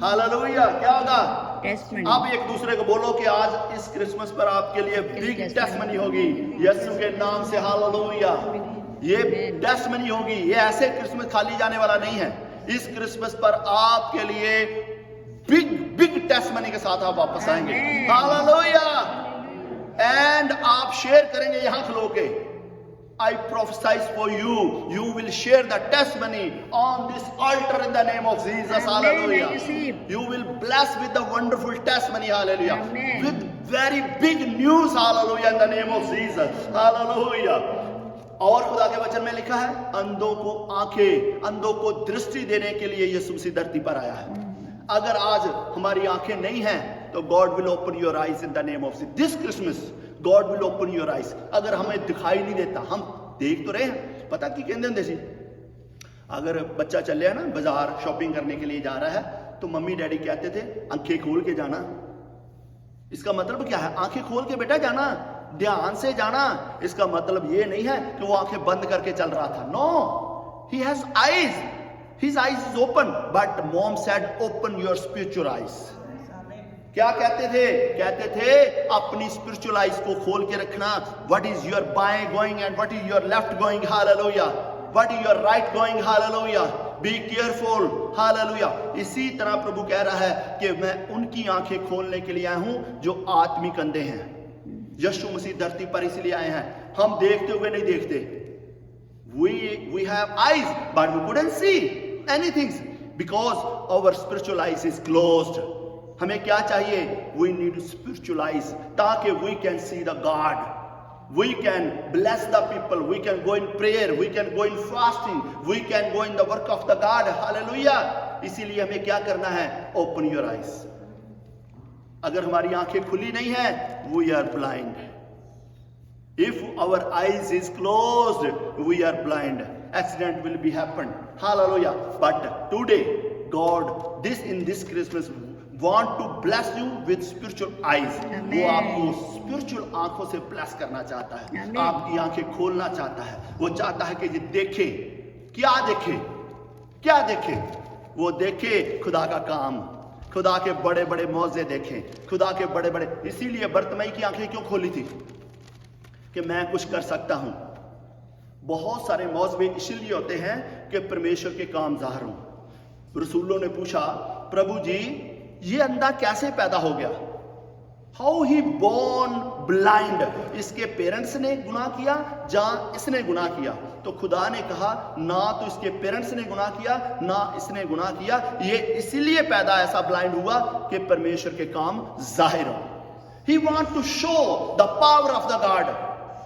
Hallelujah. क्या होगा? Testimony. आप एक दूसरे को बोलो कि आज इस क्रिसमस पर आपके लिए बिग टेस्टमनी होगी यीशु के नाम से। हालेलुया। ये टेस्टमनी होगी। ये ऐसे क्रिसमस खाली जाने वाला नहीं है। इस क्रिसमस पर आपके लिए बिग बिग टेस्टमनी के साथ आप वापस आएंगे। हालेलुया। एंड आप शेयर करेंगे यहां खलो के। I prophesy for you, you will share the testimony on this altar in the name of Jesus. Hallelujah. You will bless with the wonderful testimony. Hallelujah. Amen. With very big news. Hallelujah. In the name of Jesus. Hallelujah. और खुदा के वचन में लिखा है, अंधों को आंखें, अंधों को दृष्टि देने के लिए यीशु मसीह धरती पर आया है। अगर आज हमारी आंखें नहीं हैं तो God will open your eyes in the name of this Christmas. God will open your eyes. अगर हमें दिखाई नहीं देता, हम देख तो रहे हैं, पता की कहते हैं सी, अगर बच्चा चल रहा है ना बाजार शॉपिंग करने के लिए जा रहा है तो मम्मी डैडी कहते थे आंखें खोल के जाना। इसका मतलब क्या है? आंखें खोल के बेटा जाना, ध्यान से जाना। इसका मतलब ये नहीं है कि वो आंखें बंद करके चल रहा था। No, he has eyes, his eyes is open, but mom said open your spiritual eyes. क्या कहते थे? कहते थे अपनी स्पिरिचुअल आईज को खोल के रखना। व्हाट इज योर बाएं going and what is your left going. Hallelujah. What is your right going. Hallelujah. Be careful. Hallelujah. इसी तरह प्रभु कह रहा है कि मैं उनकी आंखें खोलने के लिए आया हूं जो आत्मिक अंधे हैं। यीशु मसीह धरती पर इसलिए आए हैं। हम देखते हुए नहीं देखते। We have eyes but we couldn't see anything because our spiritual eyes is closed. हमें क्या चाहिए? We need spiritual eyes ताकि we can see the God. We can bless the people. We can go in prayer. We can go in fasting. We can go in the work of the God. Hallelujah. इसीलिए हमें क्या करना है? Open your eyes. अगर हमारी आंखें खुली नहीं है, we are blind. If our eyes is closed, we are blind. Accident will be happen. Hallelujah. But today, God, in this Christmas, want to bless you with spiritual eyes. वो आपको spiritual आंखों से ब्लेस करना चाहता है। आपकी आंखें खोलना चाहता है। वो चाहता है कि ये देखे। क्या देखे? क्या देखे? वो देखे खुदा का काम, खुदा के बड़े बड़े मौजे देखें, खुदा के बड़े बड़े। इसीलिए बर्तिमाई की आंखें क्यों खोली थी? कि मैं कुछ कर सकता हूं। बहुत सारे मौजे इसलिए होते हैं कि परमेश्वर के काम ज़ाहिर हों। रसूलों ने पूछा, प्रभु जी ये अंधा कैसे पैदा हो गया? How he born blind? इसके पेरेंट्स ने गुनाह किया या इसने गुनाह किया? तो खुदा ने कहा ना तो इसके पेरेंट्स ने गुनाह किया ना इसने गुनाह किया। ये इसीलिए पैदा ऐसा ब्लाइंड हुआ कि परमेश्वर के काम जाहिर हो। He want to show the power of the God.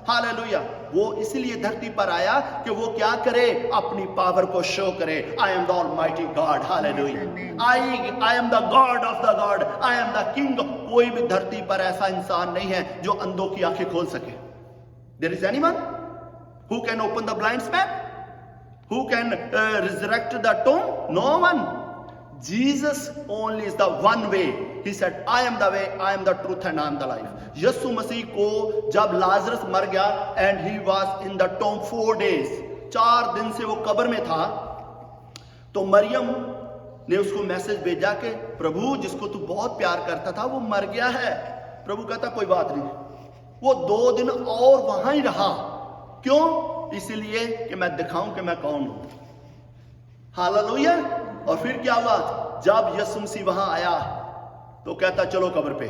Hallelujah. वो इसलिए धरती पर आया कि वो क्या करे? अपनी पावर को शो करे। I am the almighty God. Hallelujah. I am the God of the God. I am the king. कोई भी धरती पर ऐसा इंसान नहीं है जो अंधों की आंखें खोल सके। There is anyone who can open the blind man? Who can resurrect the tomb? No one. Jesus only is the one way. He said, I am the way, I am the truth and I am the life. यीशु मसीह को जब Lazarus मर गया and he was in the tomb 4 days, 4 दिन से वो कब्र में था, तो मरियम ने उसको मैसेज भेजा कि प्रभु जिसको तू बहुत प्यार करता था वो मर गया है। प्रभु कहता कोई बात नहीं। वो 2 दिन और वहां ही रहा। क्यों? इसलिए कि मैं दिखाऊं कि मैं कौन हूं। हालेलुया। और फिर क्या हुआ? जब यीशु मसीह वहां आया तो कहता चलो कब्र पे।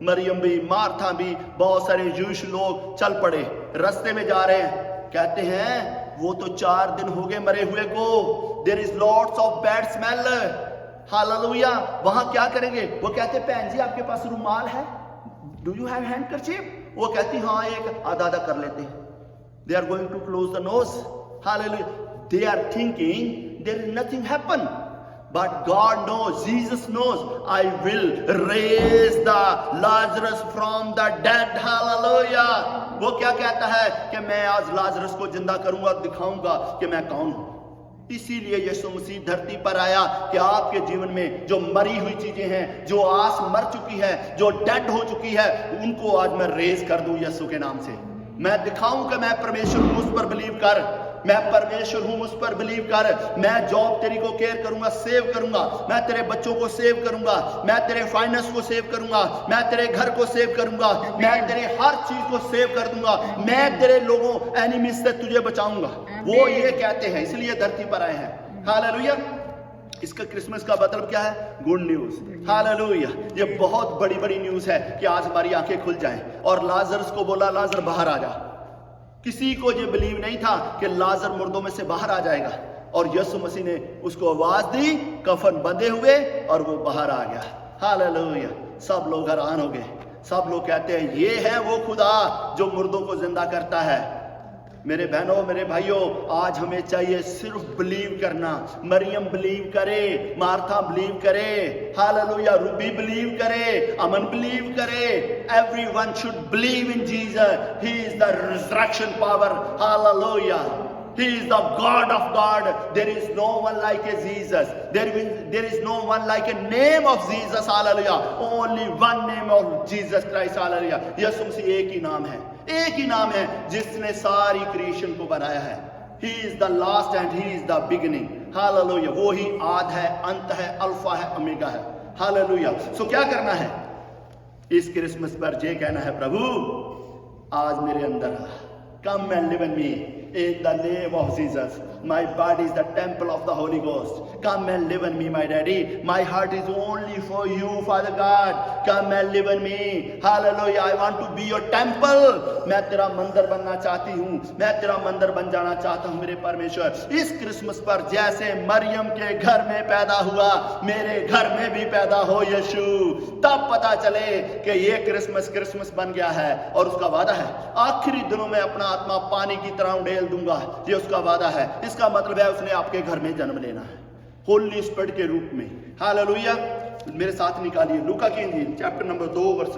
मरियम भी, मार्था भी, बहुत सारे जूश लोग चल पड़े, रास्ते में जा रहे हैं। कहते हैं वो तो 4 दिन हो गए मरे हुए को। There is lots of bad smell. Hallelujah. वहां क्या करेंगे? वो कहते बहन जी आपके पास रुमाल है? Do you have handkerchief? वो कहती हाँ एक आधा आधा कर लेते हैं। They are going to close the nose. Hallelujah. They are thinking there is nothing happen. But God knows, Jesus knows, I will raise the Lazarus from the dead. Hallelujah. वो क्या कहता है कि मैं आज लाजरस को जिंदा करूंगा, दिखाऊंगा कि मैं कौन हूं। इसीलिए यीशु मसीह धरती पर आया कि आपके जीवन में जो मरी हुई चीजें हैं, जो आस मर चुकी है, जो डेड हो चुकी है, उनको आज मैं रेज कर दूं यीशु के नाम से। मैं दिखाऊं कि मैं परमेश्वर हूं, उस पर बिलीव कर। मैं परमेश्वर हूं, उस पर बिलीव कर। मैं जॉब तेरी को केयर करूंगा, सेव करूंगा। मैं तेरे बच्चों को सेव करूंगा, मैं तेरे फाइनेंस को सेव करूंगा, मैं तेरे घर को सेव करूंगा, मैं तेरे हर चीज को सेव कर दूंगा, मैं तेरे लोगों एनिमीज से तुझे बचाऊंगा। वो ये कहते हैं, इसलिए धरती पर आए हैं। हालेलुया। इसका क्रिसमस का मतलब क्या है? Good news. हालेलुया। ये बहुत बड़ी बड़ी न्यूज है कि आज हमारी आंखें खुल जाएं। और लाजरस को बोला, लाजर बाहर आ जा। किसी को ये बिलीव नहीं था कि लाजर मुर्दों में से बाहर आ जाएगा, और यीशु मसीह ने उसको आवाज दी, कफन बंधे हुए, और वो बाहर आ गया। हालेलुया। सब लोग हैरान हो गए। सब लोग कहते हैं ये है वो खुदा जो मुर्दों को जिंदा करता है। मेरे बहनों, मेरे भाइयों, आज हमें चाहिए सिर्फ बिलीव करना। मरियम बिलीव करे, मार्था बिलीव करे, हालेलुया, रूबी बिलीव करे, अमन बिलीव करे। Everyone should believe in Jesus. He is the resurrection power. Hallelujah. He is the God of God. There is no one like a Jesus. There is no one like a name of Jesus. Hallelujah. Only one name of Jesus Christ. Hallelujah. यीशु मसीह एक ही नाम है, एक ही नाम है जिसने सारी creation को बनाया है। He is the last and he is the beginning. Hallelujah. वो ही आद है, अंत है, अल्फा है, ओमेगा है। Hallelujah. So क्या करना है? इस क्रिसमस पर ये कहना है, प्रभु आज मेरे अंदर come and live in me. In the name of Jesus. My body is the temple of the Holy Ghost. Come and live in me, my daddy. My heart is only for you, Father God. Come and live in me. Hallelujah. I want to be your temple. मैं तेरा मंदिर बनना चाहती हूँ, मैं तेरा मंदिर बन जाना चाहता हूँ मेरे परमेश्वर। इस क्रिसमस पर जैसे मरियम के घर में पैदा हुआ, मेरे घर में भी पैदा हो यीशु। तब पता चले कि ये क्रिसमस बन गया है। और उसका वादा है, आखिरी दिनों में अपना आत्मा पानी की तरह उड़ेल दूंगा। ये उसका वादा है। इसका मतलब है उसने आपके घर में जन्म लेना है, होली स्पिरिट के रूप में। हालेलुया। मेरे साथ निकालिए लूका की इंजील चैप्टर नंबर 2 वर्ष